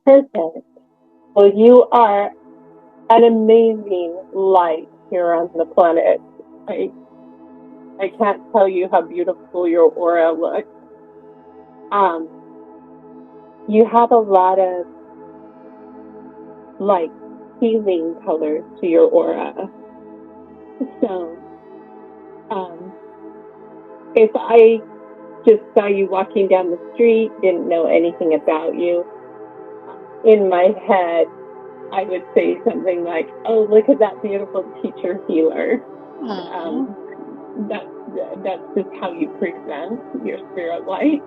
Perfect. Well, you are an amazing light here on the planet. I, I can't tell you how beautiful your aura looks. Um, you have a lot of like healing colors to your aura. So, um, if I just saw you walking down the street, didn't know anything about you, in my head, I would say something like, "Oh, look at that beautiful teacher healer." Um, that's that's just how you present your spirit light.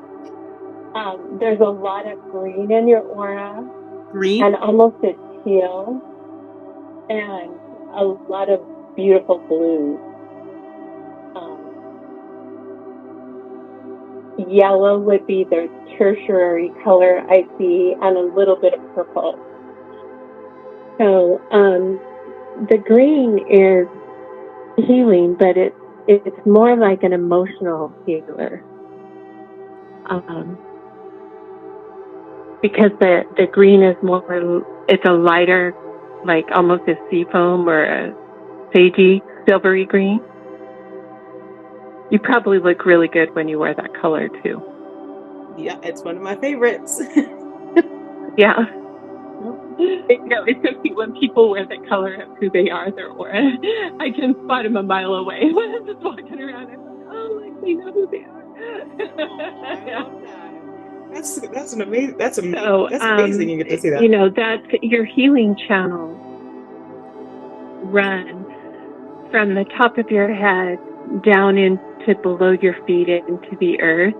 There's a lot of green in your aura, Green? and almost a teal, and a lot of beautiful blues. Um, Yellow would be the tertiary color I see, and a little bit of purple. So the green is healing, but it's more like an emotional healer. Because the green is more, it's a lighter, like almost a sea foam or a sagey, silvery green. You probably look really good when you wear that color too. Yeah, it's one of my favorites. Yeah. It's so cute when people wear that color of who they are, their aura. I can spot them a mile away when I'm just walking around. I'm like, oh, like they know who they are. I love that. That's an amazing. That's amazing. So, That's amazing. You get to see that. That's your healing channel. Run from the top of your head down into below your feet into the earth,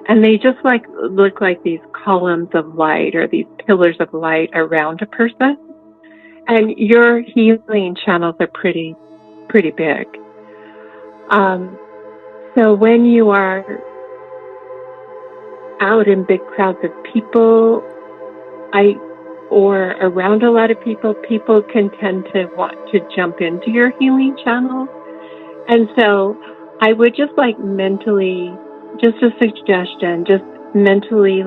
and they just look like these columns of light or these pillars of light around a person. And your healing channels are pretty big. So when you are out in big crowds of people, or around a lot of people can tend to want to jump into your healing channel. And so I would just mentally, just a suggestion, just mentally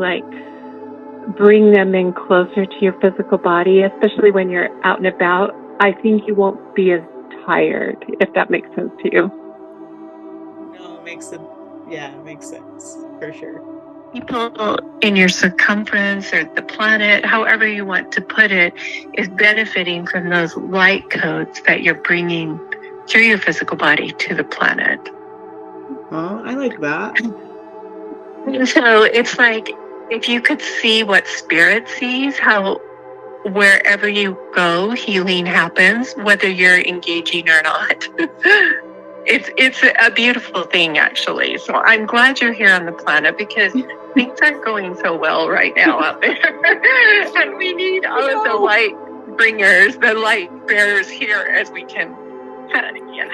bring them in closer to your physical body, especially when you're out and about. I think you won't be as tired, if that makes sense to you. No, it makes sense. Yeah, it makes sense for sure. People in your circumference or the planet, however you want to put it, is benefiting from those light codes that you're bringing through your physical body to the planet. Oh, I like that. So it's like if you could see what spirit sees, how wherever you go, healing happens, whether you're engaging or not. It's a beautiful thing, actually. So I'm glad you're here on the planet because things aren't going so well right now out there. And we need all of the light bringers, the light bearers here as we can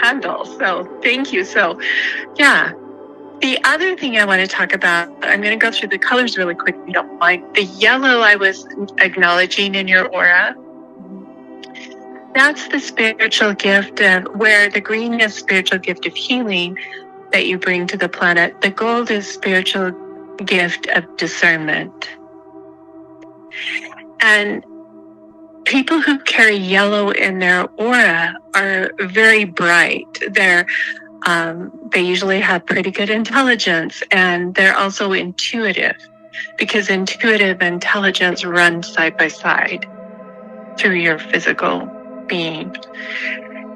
handle. So thank you. So, yeah. The other thing I want to talk about, I'm going to go through the colors really quick if you don't mind. The yellow I was acknowledging in your aura. That's the spiritual gift where the green is spiritual gift of healing that you bring to the planet. The gold is spiritual gift of discernment. And people who carry yellow in their aura are very bright. They usually have pretty good intelligence, and they're also intuitive because intuitive intelligence run side by side through your physical being.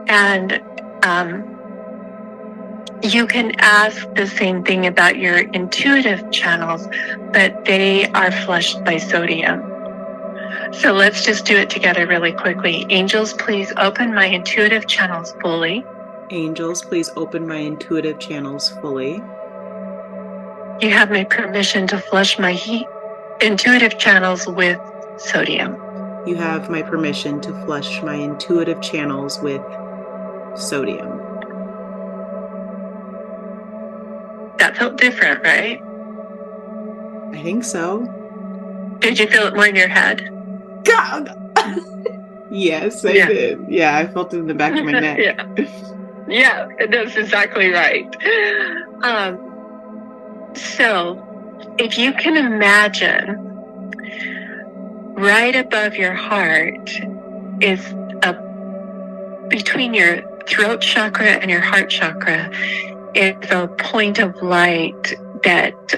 And you can ask the same thing about your intuitive channels, but they are flushed by sodium. So let's just do it together really quickly. Angels, please open my intuitive channels fully. Angels, please open my intuitive channels fully. You have my permission to flush my intuitive channels with sodium. You have my permission to flush my intuitive channels with sodium. That felt different, right? I think so. Did you feel it more in your head? God! Yes, I did. Yeah, I felt it in the back of my neck. Yeah, that's exactly right. So, if you can imagine right above your heart is between your throat chakra and your heart chakra is a point of light that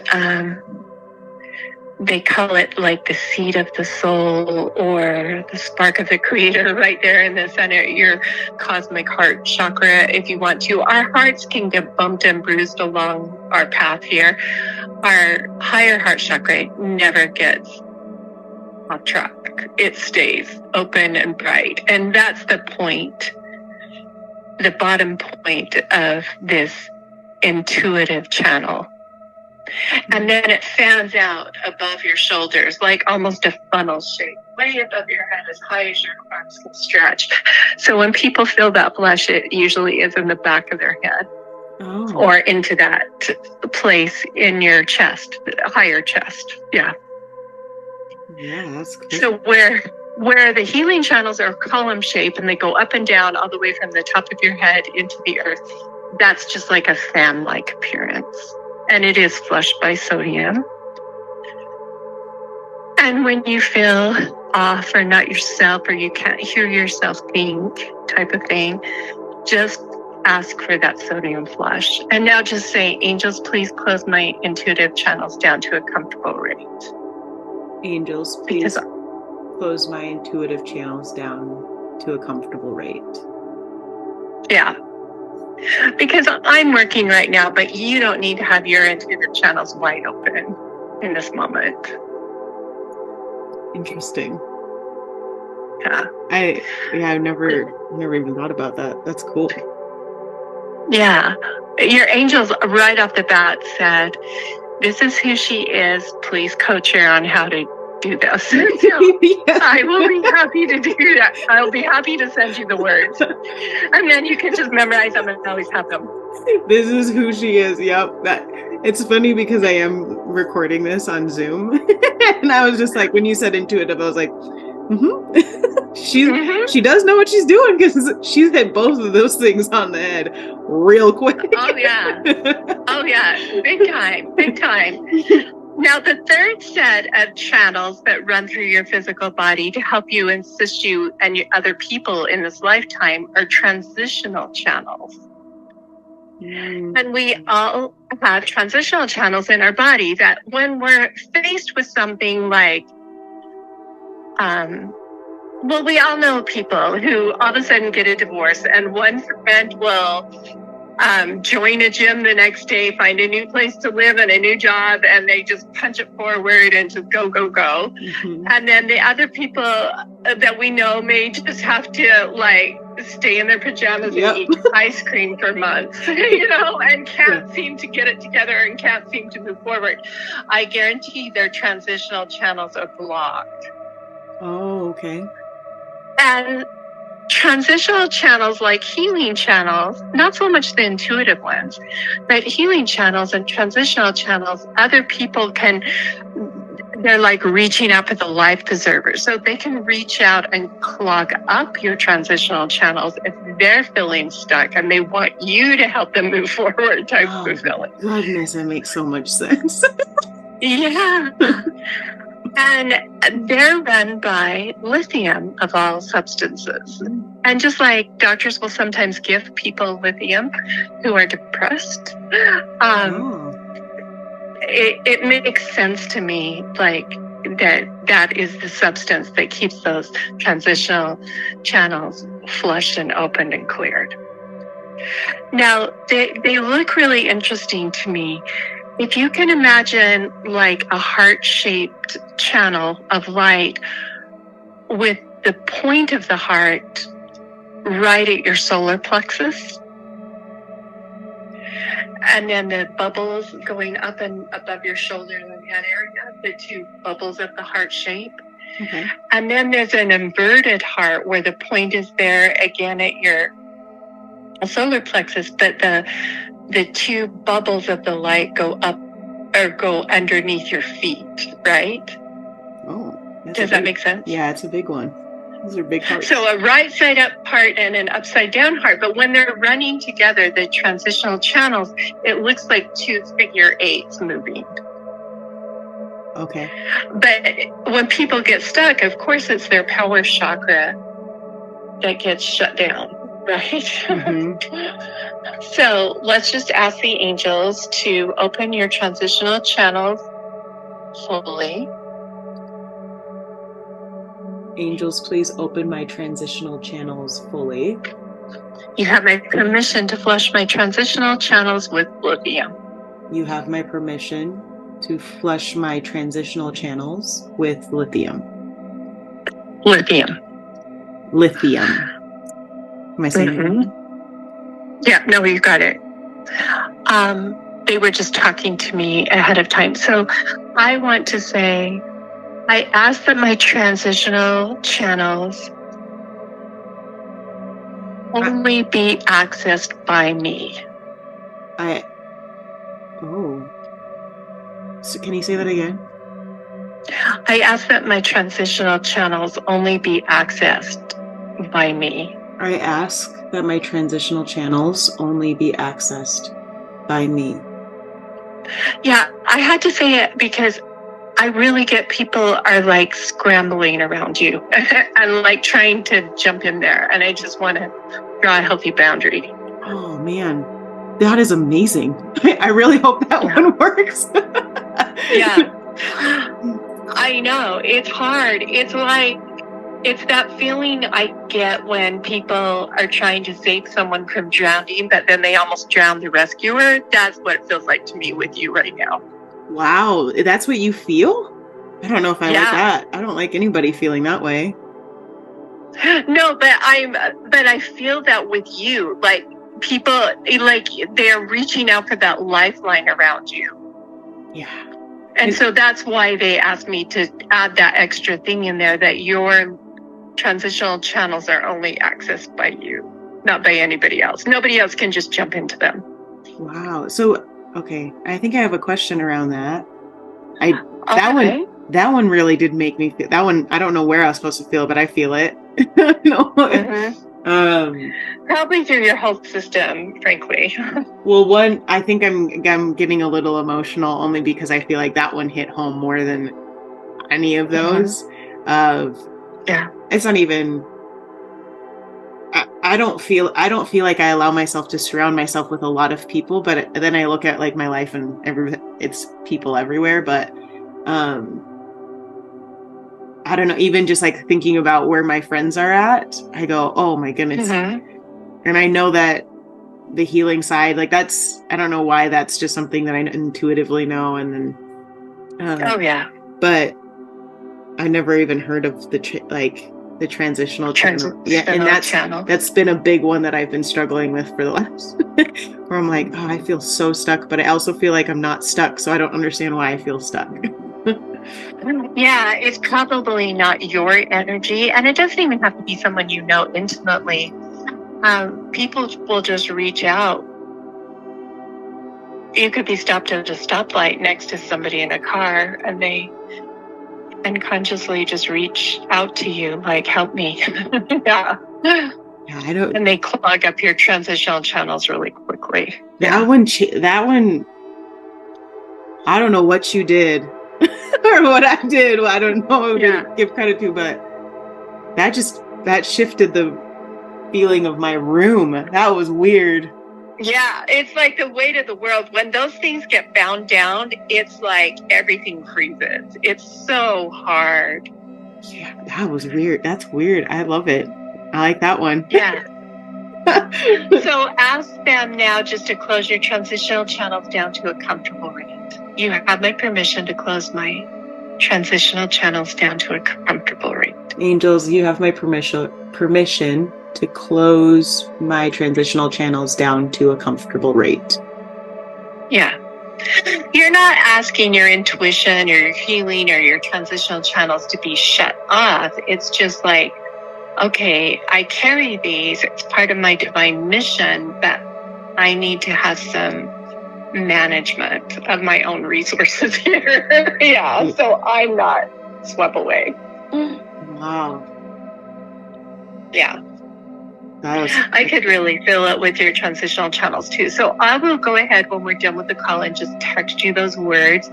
they call it like the seed of the soul or the spark of the creator right there in the center, your cosmic heart chakra, if you want to. Our hearts can get bumped and bruised along our path here. Our higher heart chakra never gets off track. It stays open and bright. And that's the point, the bottom point of this intuitive channel. And then it fans out above your shoulders like almost a funnel shape, way above your head, as high as your arms can stretch. So when people feel that flush, it usually is in the back of their head or into that place in your chest, higher chest. Yeah. Yeah, that's cool. So where the healing channels are column shape and they go up and down all the way from the top of your head into the earth, that's just like a fan-like appearance. And it is flushed by sodium. And when you feel off or not yourself or you can't hear yourself think type of thing, just ask for that sodium flush. And now just say, angels, please close my intuitive channels down to a comfortable rate. Angels, please close my intuitive channels down to a comfortable rate. Yeah. Because I'm working right now, but you don't need to have your intuitive channels wide open in this moment. Interesting. Yeah. I've never even thought about that. That's cool. Yeah. Your angels right off the bat said, this is who she is. Please coach her on how to do this. So I will be happy to do that. I'll be happy to send you the words. And then you can just memorize them and always have them. This is who she is. Yep. It's funny because I am recording this on Zoom. And I was just like, when you said intuitive, I was like, she does know what she's doing because she's hit both of those things on the head real quick. Oh yeah. Oh yeah. Big time. Big time. Now, the third set of channels that run through your physical body to help you assist you and your other people in this lifetime are transitional channels. And we all have transitional channels in our body that when we're faced with something like, well, we all know people who all of a sudden get a divorce and one friend will join a gym the next day, find a new place to live and a new job, and they just punch it forward and just go. Mm-hmm. And then the other people that we know may just have to like stay in their pajamas and eat ice cream for months, and can't seem to get it together and can't seem to move forward. I guarantee their transitional channels are blocked. Oh, okay. And transitional channels like healing channels, not so much the intuitive ones, but healing channels and transitional channels, other people they're like reaching out for the life preserver. So they can reach out and clog up your transitional channels if they're feeling stuck and they want you to help them move forward type of feeling. Goodness, that makes so much sense. Yeah. And they're run by lithium of all substances. And just like doctors will sometimes give people lithium who are depressed, it makes sense to me like that is the substance that keeps those transitional channels flushed and opened and cleared. Now, they look really interesting to me. If you can imagine like a heart-shaped channel of light with the point of the heart right at your solar plexus, and then the bubbles going up and above your shoulder and head area, the two bubbles of the heart shape. Okay. And then there's an inverted heart where the point is there again at your solar plexus, but the two bubbles of the light go up or go underneath your feet, right? Oh, does that make sense? Yeah, it's a big one. Those are big hearts. So a right side up heart and an upside down heart. But when they're running together, the transitional channels, it looks like two figure eights moving. Okay. But when people get stuck, of course, it's their power chakra that gets shut down, right? Mm-hmm. So let's just ask the angels to open your transitional channels fully. Angels, please open my transitional channels fully. You have my permission to flush my transitional channels with lithium. You have my permission to flush my transitional channels with lithium. Lithium. Lithium. Am I saying it right? Yeah, no, you got it. They were just talking to me ahead of time. So I want to say, I ask that my transitional channels only be accessed by me. So can you say that again? I ask that my transitional channels only be accessed by me. I ask that my transitional channels only be accessed by me. Yeah, I had to say it because I really get people are like scrambling around you and like trying to jump in there. And I just want to draw a healthy boundary. Oh man, that is amazing. I really hope that one works. Yeah. I know, it's hard. It's like, it's that feeling I get when people are trying to save someone from drowning, but then they almost drown the rescuer. That's what it feels like to me with you right now. Wow, that's what you feel? I don't know if I like that. I don't like anybody feeling that way. No, but I feel that with you, like people, like they're reaching out for that lifeline around you. Yeah. And so that's why they asked me to add that extra thing in there, that your transitional channels are only accessed by you, not by anybody else. Nobody else can just jump into them. Wow. So, okay, I think I have a question around that. That one really did make me feel. That one, I don't know where I was supposed to feel, but I feel it. No. Probably through your whole system, frankly. Well, one, I think I'm getting a little emotional only because I feel like that one hit home more than any of those. It's not even. I don't feel like I allow myself to surround myself with a lot of people, but then I look at like my life and it's people everywhere. But I don't know, even just like thinking about where my friends are at, I go, oh my goodness. And I know that the healing side, like that's, I don't know why, that's just something that I intuitively know. And then, but I never even heard of the transitional channel. Yeah, and that's been a big one that I've been struggling with for the last, where I'm like, oh, I feel so stuck, but I also feel like I'm not stuck, so I don't understand why I feel stuck. Yeah, it's probably not your energy, and it doesn't even have to be someone you know intimately. People will just reach out. You could be stopped at a stoplight next to somebody in a car, and they unconsciously just reach out to you, like, help me. Yeah, I don't. And they clog up your transitional channels really quickly. That one, I don't know what you did or what I did. I don't know who to give credit to, but that shifted the feeling of my room. That was weird. Yeah, it's like the weight of the world. When those things get bound down, it's like everything freezes. It's so hard. Yeah, that was weird. That's weird. I love it. I like that one. Yeah. So ask them now just to close your transitional channels down to a comfortable rate. You have my permission to close my transitional channels down to a comfortable rate. Angels, you have my permission to close my transitional channels down to a comfortable rate. Yeah. You're not asking your intuition or your healing or your transitional channels to be shut off. It's just like, okay, I carry these. It's part of my divine mission, but I need to have some management of my own resources here. Yeah, so I'm not swept away. Wow. Yeah. I could really feel it with your transitional channels too. So I will go ahead when we're done with the call and just text you those words.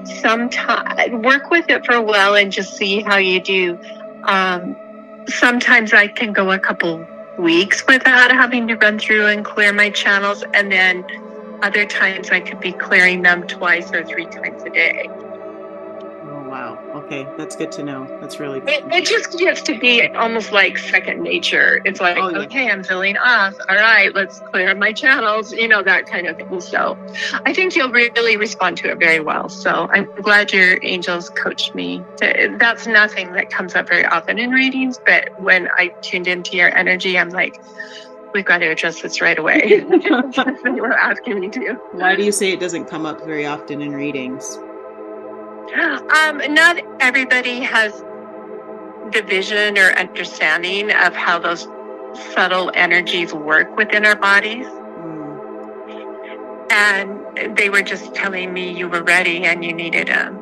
sometimes work with it for a while and just see how you do. Sometimes I can go a couple weeks without having to run through and clear my channels, and then other times I could be clearing them 2 or 3 times a day. Oh, wow. Okay, that's good to know. That's really good. It just gets to be almost like second nature. It's like, okay, I'm feeling off. All right, let's clear my channels, that kind of thing. So I think you'll really respond to it very well. So I'm glad your angels coached me. That's nothing that comes up very often in readings, but when I tuned into your energy, I'm like, we've got to address this right away. They were asking me to. Why do you say it doesn't come up very often in readings? Not everybody has the vision or understanding of how those subtle energies work within our bodies. And they were just telling me you were ready and you needed them.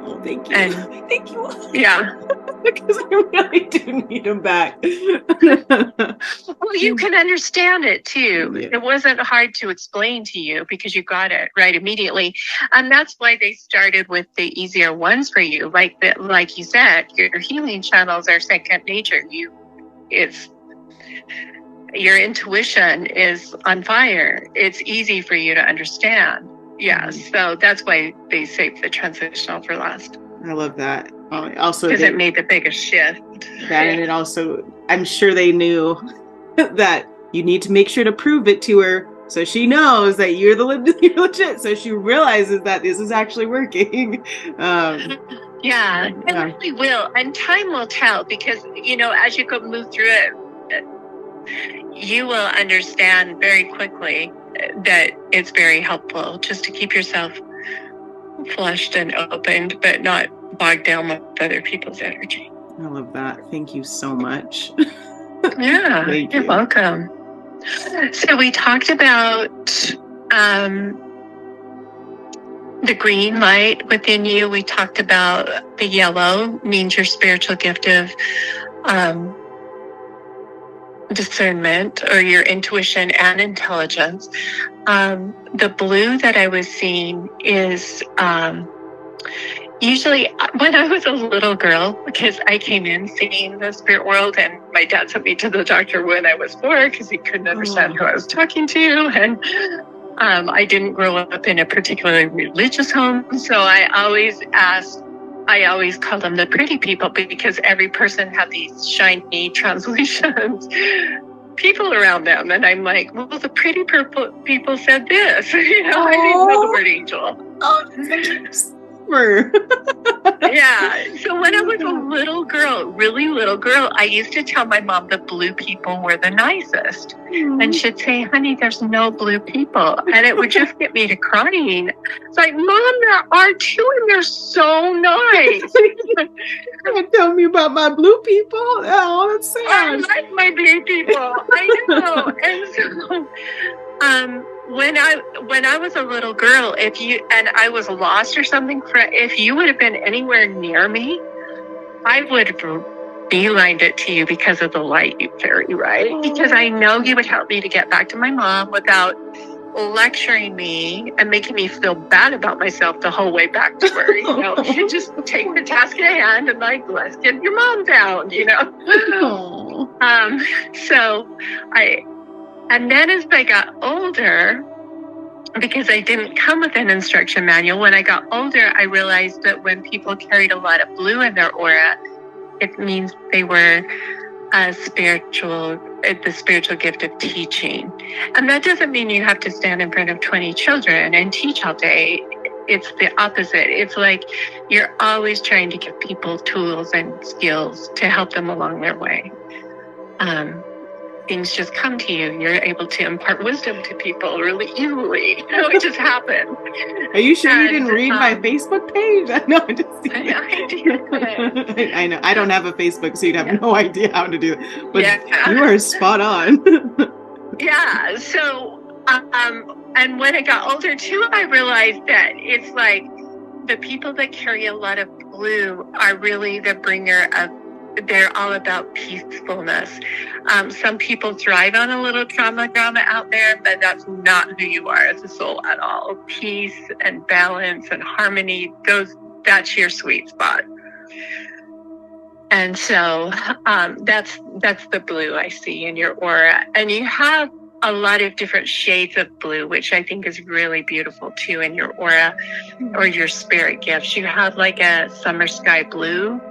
Oh, thank you. Thank you. Yeah. Because I really do need them back. Well, you can understand it too. Yeah. It wasn't hard to explain to you because you got it right immediately. And that's why they started with the easier ones for you. Like you said, your healing channels are second nature. Your intuition is on fire. It's easy for you to understand. Yeah, so that's why they saved the transitional for last. I love that. Also, because it made the biggest shift. That, and it also, I'm sure they knew that you need to make sure to prove it to her so she knows that you're legit. So she realizes that this is actually working. Yeah, it really will, and time will tell because as you go move through it, you will understand very quickly that it's very helpful just to keep yourself flushed and opened, but not bogged down with other people's energy. I love that. Thank you so much. Yeah, you're welcome. So we talked about the green light within you. We talked about the yellow means your spiritual gift of discernment or your intuition and intelligence. The blue that I was seeing is usually when I was a little girl, because I came in seeing the spirit world, and my dad sent me to the doctor when I was 4 because he couldn't understand who I was talking to, and I didn't grow up in a particularly religious home, so I always called them the pretty people because every person had these shiny translucent people around them. And I'm like, well, the pretty people said this. I didn't know the word angel. Yeah. So when I was a little girl, really little girl, I used to tell my mom the blue people were the nicest. And she'd say, honey, there's no blue people. And it would just get me to crying. It's like, Mom, there are two and they're so nice. Tell me about my blue people. Oh, that's sad. I like my blue people. I know. And so when I was a little girl, I was lost or something, if you would have been anywhere near me, I would have beelined it to you because of the light you carry, right? Because I know you would help me to get back to my mom without lecturing me and making me feel bad about myself the whole way back to her. You just take the task at hand and like, let's get your mom down, And then as I got older, because I didn't come with an instruction manual, when I got older, I realized that when people carried a lot of blue in their aura, it means they were the spiritual gift of teaching. And that doesn't mean you have to stand in front of 20 children and teach all day. It's the opposite. It's like you're always trying to give people tools and skills to help them along their way. Things just come to you. You're able to impart wisdom to people really easily. It just happened. Are you sure you didn't read my Facebook page? No, I just I know. I don't have a Facebook, so you'd have no idea how to do it. But you are spot on. Yeah. So, and when I got older too, I realized that it's like the people that carry a lot of blue are really the bringer of they're all about peacefulness. Some people thrive on a little drama out there, but that's not who you are as a soul at all. Peace and balance and harmony, that's your sweet spot. And so that's the blue I see in your aura. And you have a lot of different shades of blue, which I think is really beautiful too in your aura or your spirit gifts. You have like a summer sky blue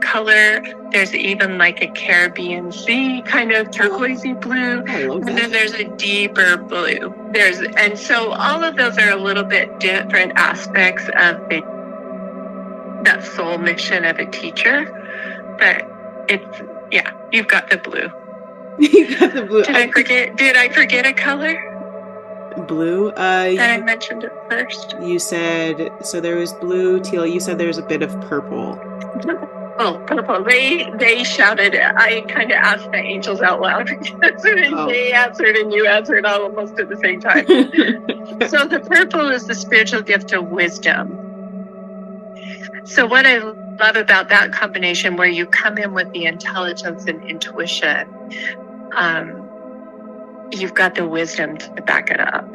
color. There's even like a Caribbean Sea kind of turquoisey blue. And then there's a deeper blue. And so all of those are a little bit different aspects of that soul mission of a teacher. But you've got the blue. You got the blue. Did I forget a color? Blue? I mentioned it first. You said, so there was blue, teal. You said there's a bit of purple. Oh, purple. They shouted. I kind of asked the angels out loud because they answered and you answered almost at the same time. So the purple is the spiritual gift of wisdom. So what I love about that combination, where you come in with the intelligence and intuition, you've got the wisdom to back it up.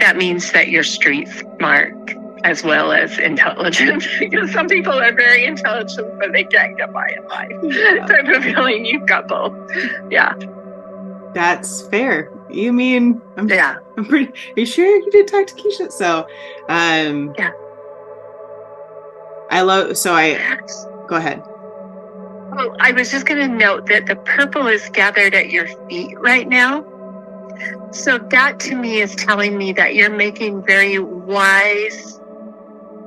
That means that you're street smart as well as intelligent, because some people are very intelligent, but they can't get by in life. Yeah. So I have a feeling you've got both. Yeah. That's fair. You mean, I'm pretty, are you sure you did talk to Keisha? So, yeah. Go ahead. Oh, I was just going to note that the purple is gathered at your feet right now. So that to me is telling me that you're making very wise,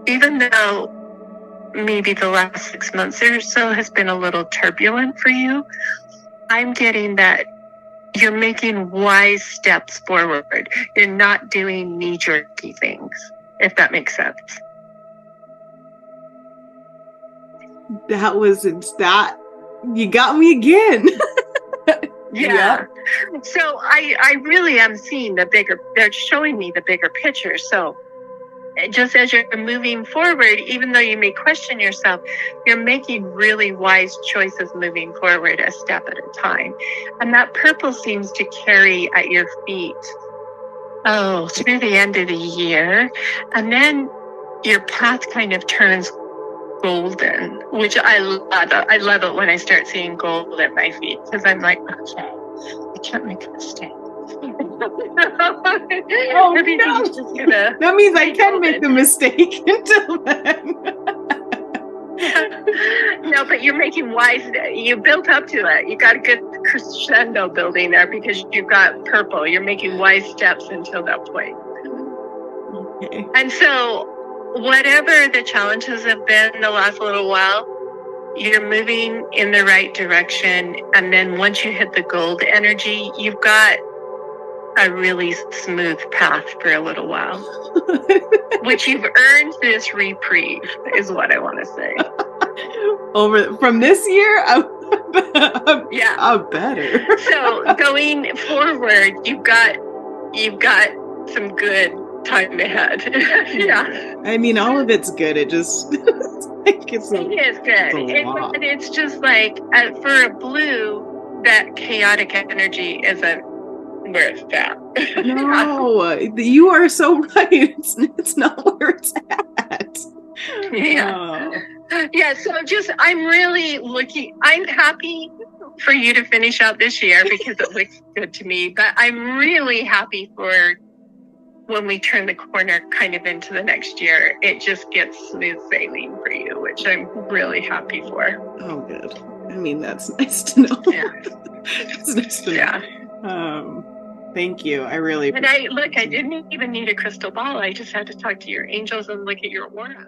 even though maybe the last 6 months or so has been a little turbulent for you, I'm getting that you're making wise steps forward. You're not doing knee-jerky things, if that makes sense. You got me again. Yeah. So I really am seeing they're showing me the bigger picture. So just as you're moving forward, even though you may question yourself, you're making really wise choices moving forward a step at a time. And that purple seems to carry at your feet, through the end of the year. And then your path kind of turns golden, which I love. I love it when I start seeing gold at my feet, because I'm like, okay, I can't make a mistake. Everything's just gonna. That means I can make the mistake until then. No, but you're making wise. You built up to it. You got a good crescendo building there because you've got purple. You're making wise steps until that point. Okay. And so, whatever the challenges have been the last little while, you're moving in the right direction. And then once you hit the gold energy, you've got a really smooth path for a little while, which you've earned this reprieve, is what I want to say. From this year, I'm better. So going forward, you've got some good time ahead. Yeah. I mean, all of it's good. It just it is good. It's just like for a blue, that chaotic energy isn't where it's at. No, you are so right. It's not where it's at. Yeah. Yeah. So I'm happy for you to finish out this year because it looks good to me. But I'm really happy for when we turn the corner kind of into the next year, it just gets smooth sailing for you, which I'm really happy for. Oh, good. I mean, that's nice to know. Yeah. It's nice to know. Yeah. Thank you. I really appreciate it. And I didn't even need a crystal ball. I just had to talk to your angels and look at your aura.